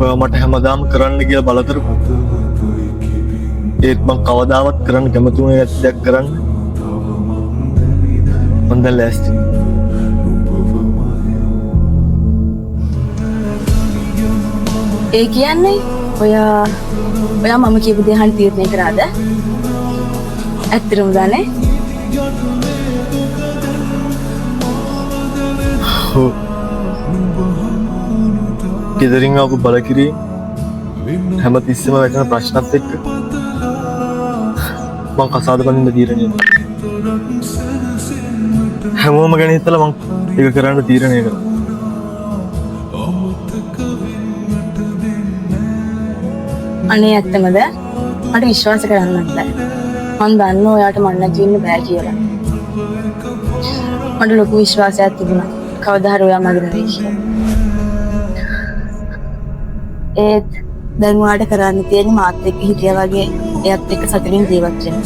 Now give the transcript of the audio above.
ඔයා මට හැමදාම කරන්න කියලා බල කරපු. ඒත් මං කවදාවත් කරන්න කැමති වුණේ නැති දෙයක් කරන්න. මං දැන් ලෑස්ති. ඒ කියන්නේ ඔයා මම කියපු දේ අහන්න තීරණය කරාද? ඇත්තටම දන්නේ? ඔව්. ගෙදරින් ආපු බලකිරීම හැමතිස්සෙම වැටෙන ප්‍රශ්නත් එක්ක මං කසාද බඳින්න තීරණය කළා. හැමෝම ගැන හිතලා මං ඒක කරන්න තීරණය කළා. අනේ ඇත්තමද? මට විශ්වාස කරන්නත් බෑ. මං දන්නවා ඔයාට මන් නැති වෙන්න බෑ කියලා. මට ලොකු විශ්වාසයක් තිබුණා. කවදා හරි ඔයා මගේ වෙයි කියලා. ඒත් දැන් ඔයාට කරන්න තියෙන්නේ මාත් එක්ක හිටියා වගේ එයත් එක්ක සතුටින් ජීවත් වෙන්න.